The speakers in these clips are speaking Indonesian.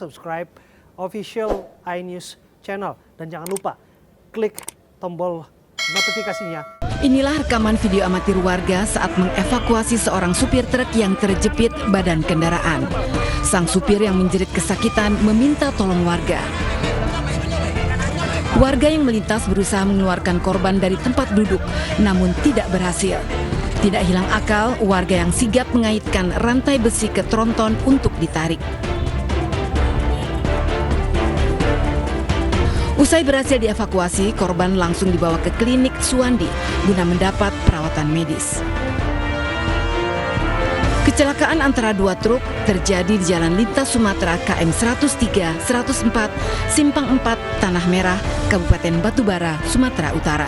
subscribe official iNews channel. Dan jangan lupa klik tombol notifikasinya. Inilah rekaman video amatir warga saat mengevakuasi seorang supir truk yang terjepit badan kendaraan. Sang supir yang menjerit kesakitan meminta tolong warga. Warga yang melintas berusaha mengeluarkan korban dari tempat duduk, namun tidak berhasil. Tidak hilang akal, warga yang sigap mengaitkan rantai besi ke tronton untuk ditarik. Usai berhasil dievakuasi, korban langsung dibawa ke klinik Suwandi guna mendapat perawatan medis. Kecelakaan antara dua truk terjadi di Jalan Lintas Sumatera KM 103-104 Simpang 4 Tanah Merah, Kabupaten Batubara, Sumatera Utara.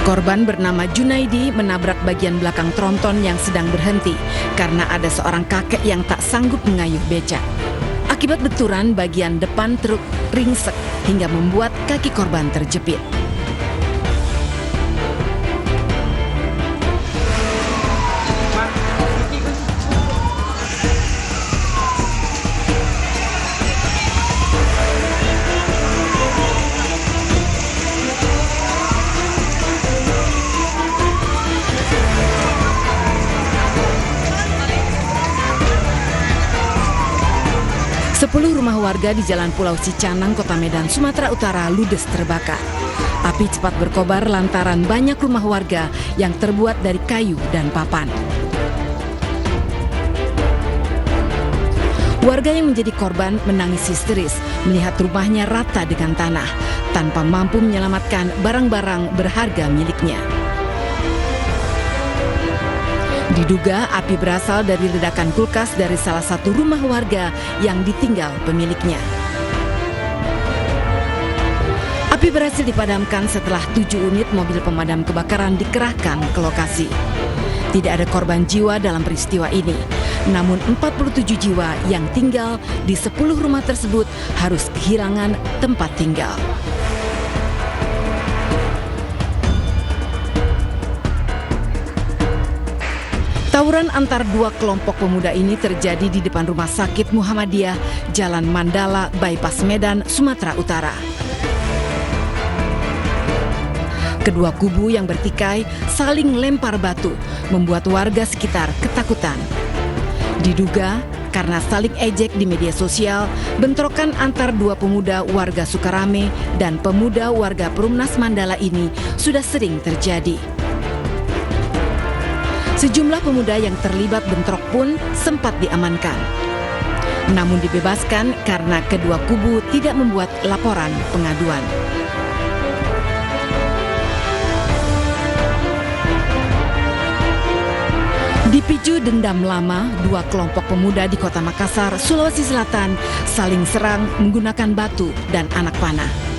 Korban bernama Junaidi menabrak bagian belakang tronton yang sedang berhenti karena ada seorang kakek yang tak sanggup mengayuh becak. Akibat benturan, bagian depan truk ringsek hingga membuat kaki korban terjepit. Sepuluh rumah warga di Jalan Pulau Cicanang, Kota Medan, Sumatera Utara ludes terbakar. Api cepat berkobar lantaran banyak rumah warga yang terbuat dari kayu dan papan. Warga yang menjadi korban menangis histeris melihat rumahnya rata dengan tanah tanpa mampu menyelamatkan barang-barang berharga miliknya. Diduga api berasal dari ledakan kulkas dari salah satu rumah warga yang ditinggal pemiliknya. Api berhasil dipadamkan setelah 7 unit mobil pemadam kebakaran dikerahkan ke lokasi. Tidak ada korban jiwa dalam peristiwa ini, namun 47 jiwa yang tinggal di 10 rumah tersebut harus kehilangan tempat tinggal. Tawuran antar dua kelompok pemuda ini terjadi di depan Rumah Sakit Muhammadiyah, Jalan Mandala, Bypass Medan, Sumatera Utara. Kedua kubu yang bertikai saling lempar batu, membuat warga sekitar ketakutan. Diduga karena saling ejek di media sosial, bentrokan antar dua pemuda warga Sukarame dan pemuda warga Perumnas Mandala ini sudah sering terjadi. Sejumlah pemuda yang terlibat bentrok pun sempat diamankan. Namun dibebaskan karena kedua kubu tidak membuat laporan pengaduan. Dipicu dendam lama, dua kelompok pemuda di Kota Makassar, Sulawesi Selatan saling serang menggunakan batu dan anak panah.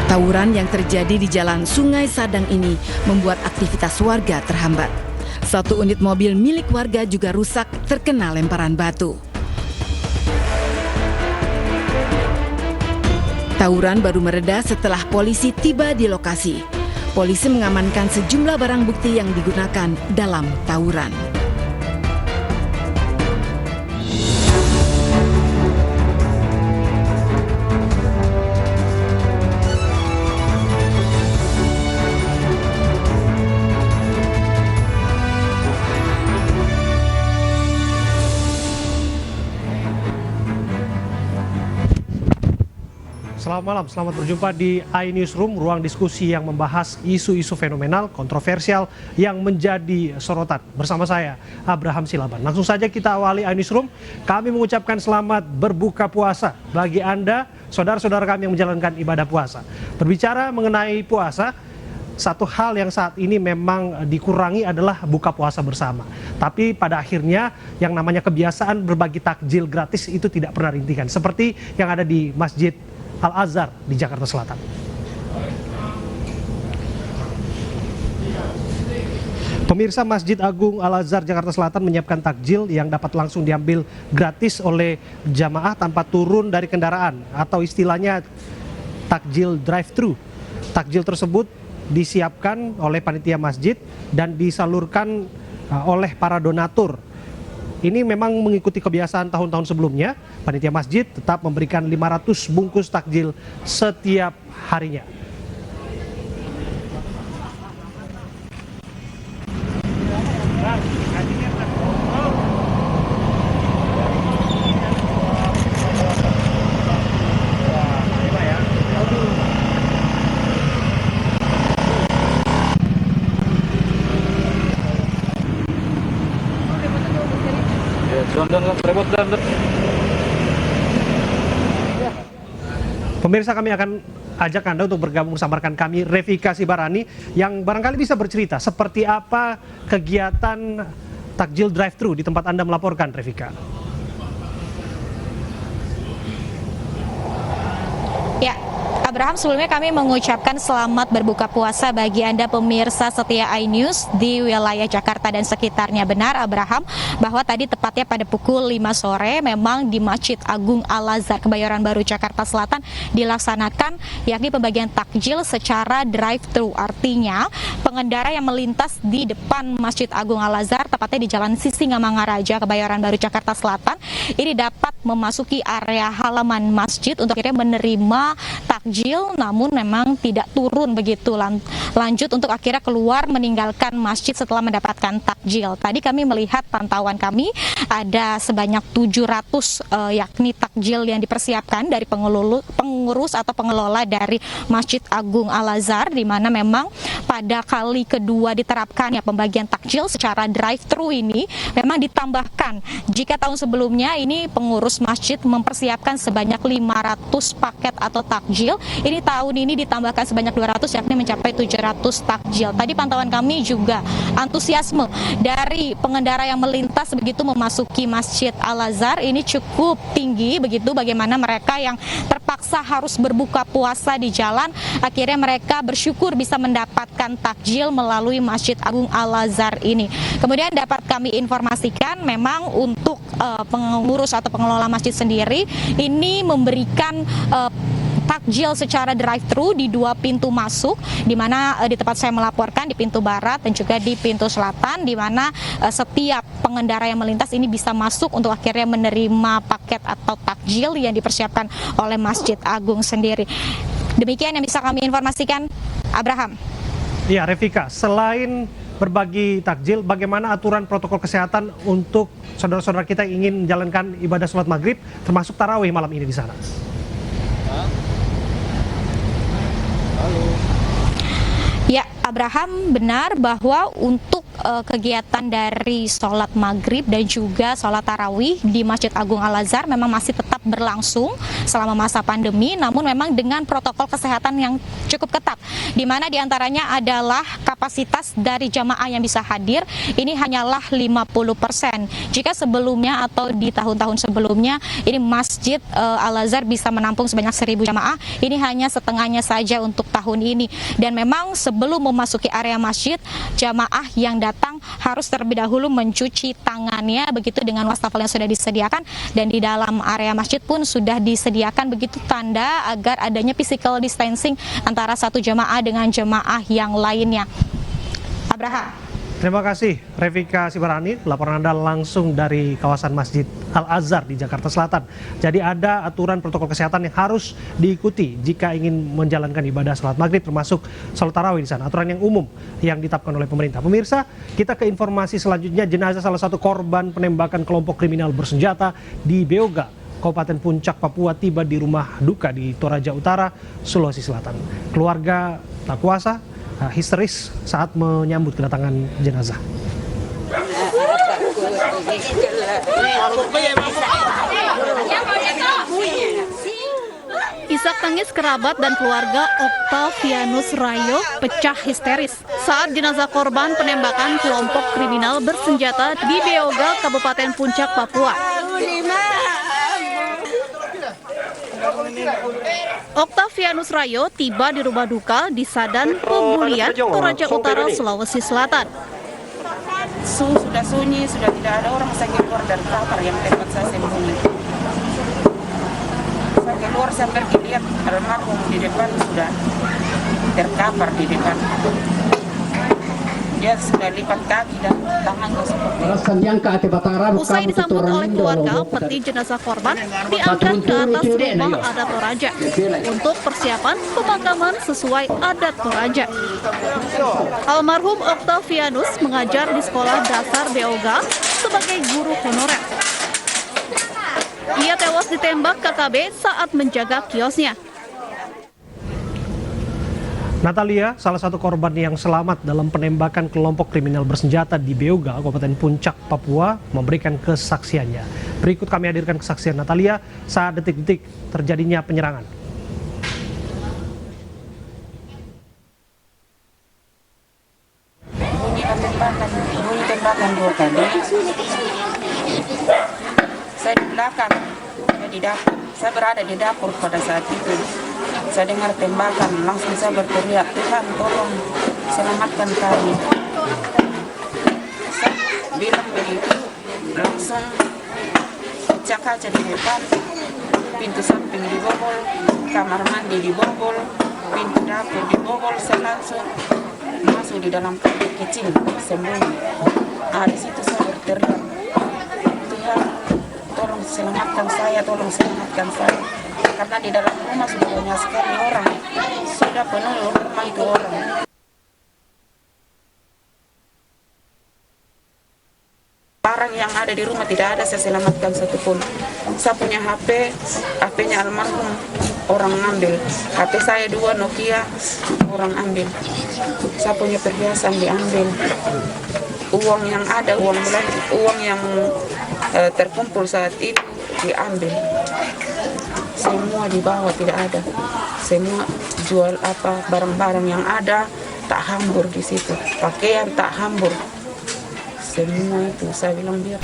Tawuran yang terjadi di Jalan Sungai Sadang ini membuat aktivitas warga terhambat. Satu unit mobil milik warga juga rusak terkena lemparan batu. Tawuran baru mereda setelah polisi tiba di lokasi. Polisi mengamankan sejumlah barang bukti yang digunakan dalam tawuran. Selamat malam, selamat berjumpa di iNewsroom, ruang diskusi yang membahas isu-isu fenomenal, kontroversial yang menjadi sorotan. Bersama saya, Abraham Silaban. Langsung saja kita awali iNewsroom. Kami mengucapkan selamat berbuka puasa bagi Anda, saudara-saudara kami yang menjalankan ibadah puasa. Berbicara mengenai puasa, satu hal yang saat ini memang dikurangi adalah buka puasa bersama. Tapi pada akhirnya yang namanya kebiasaan berbagi takjil gratis itu tidak pernah dihentikan. Seperti yang ada di Masjid Al-Azhar di Jakarta Selatan. Pemirsa, Masjid Agung Al-Azhar Jakarta Selatan menyiapkan takjil yang dapat langsung diambil gratis oleh jamaah tanpa turun dari kendaraan, atau istilahnya takjil drive-thru. Takjil tersebut disiapkan oleh panitia masjid dan disalurkan oleh para donatur. Ini memang mengikuti kebiasaan tahun-tahun sebelumnya, panitia masjid tetap memberikan 500 bungkus takjil setiap harinya. Pemirsa, kami akan ajak Anda untuk bergabung bersama rekan kami Revika Sibarani yang barangkali bisa bercerita seperti apa kegiatan takjil drive-thru di tempat Anda melaporkan, Revika. Ya, Abraham, sebelumnya kami mengucapkan selamat berbuka puasa bagi Anda pemirsa setia iNews di wilayah Jakarta dan sekitarnya. Benar, Abraham, bahwa tadi tepatnya pada pukul 5 sore memang di Masjid Agung Al-Azhar Kebayoran Baru Jakarta Selatan dilaksanakan yakni pembagian takjil secara drive-thru. Artinya pengendara yang melintas di depan Masjid Agung Al-Azhar tepatnya di Jalan Sisingamangaraja Kebayoran Baru Jakarta Selatan ini dapat memasuki area halaman masjid untuk akhirnya menerima takjil, namun memang tidak turun begitu lanjut untuk akhirnya keluar meninggalkan masjid setelah mendapatkan takjil. Tadi kami melihat pantauan kami ada sebanyak 700 yakni takjil yang dipersiapkan dari pengurus atau pengelola dari Masjid Agung Al-Azhar, di mana memang pada kali kedua diterapkan ya pembagian takjil secara drive-thru ini memang ditambahkan. Jika tahun sebelumnya ini pengurus masjid mempersiapkan sebanyak 500 paket atau takjil, ini tahun ini ditambahkan sebanyak 200 yakni mencapai 700 takjil. Tadi pantauan kami juga antusiasme dari pengendara yang melintas begitu memasuki Masjid Al-Azhar ini cukup tinggi begitu, bagaimana mereka yang terpaksa harus berbuka puasa di jalan akhirnya mereka bersyukur bisa mendapatkan takjil melalui Masjid Agung Al-Azhar ini. Kemudian dapat kami informasikan memang untuk pengurus atau pengelola masjid sendiri ini memberikan takjil secara drive-thru di 2 pintu masuk, di mana di tempat saya melaporkan di pintu barat dan juga di pintu selatan, di mana setiap pengendara yang melintas ini bisa masuk untuk akhirnya menerima paket atau takjil yang dipersiapkan oleh Masjid Agung sendiri. Demikian yang bisa kami informasikan, Abraham. Ya, Revika, selain berbagi takjil, bagaimana aturan protokol kesehatan untuk saudara-saudara kita yang ingin menjalankan ibadah sholat maghrib, termasuk tarawih malam ini di sana? Ya, Abraham, benar bahwa untuk kegiatan dari sholat maghrib dan juga sholat tarawih di Masjid Agung Al-Azhar memang masih tetap berlangsung selama masa pandemi, namun memang dengan protokol kesehatan yang cukup ketat, di mana diantaranya adalah kapasitas dari jamaah yang bisa hadir ini hanyalah 50%. Jika sebelumnya atau di tahun-tahun sebelumnya ini Masjid Al-Azhar bisa menampung sebanyak 1.000 jamaah, ini hanya setengahnya saja untuk tahun ini. Dan memang sebelum memasuki area masjid, jamaah yang datang harus terlebih dahulu mencuci tangannya begitu dengan wastafel yang sudah disediakan, dan di dalam area masjid pun sudah disediakan begitu tanda agar adanya physical distancing antara satu jamaah dengan jamaah yang lainnya. Abraham. Terima kasih Revika Sibarani, laporan Anda langsung dari kawasan Masjid Al-Azhar di Jakarta Selatan. Jadi ada aturan protokol kesehatan yang harus diikuti jika ingin menjalankan ibadah salat maghrib termasuk salat tarawih di sana. Aturan yang umum yang ditetapkan oleh pemerintah. Pemirsa, kita ke informasi selanjutnya. Jenazah salah satu korban penembakan kelompok kriminal bersenjata di Beoga, Kabupaten Puncak, Papua tiba di rumah duka di Toraja Utara, Sulawesi Selatan. Keluarga tak kuasa histeris saat menyambut kedatangan jenazah. Isak tangis kerabat dan keluarga Octavianus Rayo pecah histeris saat jenazah korban penembakan kelompok kriminal bersenjata di Beoga, Kabupaten Puncak, Papua. Octavianus Rayo tiba di rumah duka di Sadan, Pebulian, Toraja Utara, Sulawesi Selatan. Sudah sunyi, sudah tidak ada orang. Saya keluar dari kamar yang tempat saya sembunyi. Saya keluar, saya pergi lihat almarhum di depan sudah terkapar di depan. Dia sudah lipat kaki dan tangannya seperti Usai disambut oleh keluarga, peti jenazah korban diangkat ke atas rumah adat Toraja untuk persiapan pemakaman sesuai adat Toraja. Almarhum Octavianus mengajar di sekolah dasar Beoga sebagai guru honorer. Ia tewas ditembak KKB saat menjaga kiosnya. Natalia, salah satu korban yang selamat dalam penembakan kelompok kriminal bersenjata di Beoga, Kabupaten Puncak, Papua, memberikan kesaksiannya. Berikut kami hadirkan kesaksian Natalia saat detik-detik terjadinya penyerangan. bunyi tembakan 2 kali. Saya di belakang, saya di dapur. Saya berada di dapur pada saat itu. Saya dengar tembakan, langsung saya berteriak, Tuhan tolong selamatkan kami. Saya bilang begitu, langsung pecah kaca di depan, pintu samping dibobol, kamar mandi dibobol, pintu dapur dibobol. Saya langsung masuk di dalam kamar kecil sembunyi. Di situ saya berteriak, Tuhan tolong selamatkan saya, tolong selamatkan saya. Karena di dalam rumah sudah banyak sekali orang, sudah penuh rumah itu orang. Barang yang ada di rumah tidak ada saya selamatkan satupun. Saya punya HP-nya almarhum orang ambil. HP saya 2 Nokia orang ambil. Saya punya perhiasan diambil. Uang yang ada, uang yang terkumpul saat itu diambil. Semua dibawa, tidak ada. Semua jual barang-barang yang ada tak hambur di situ. Pakaian tak hambur. Semua itu saya bilang biar.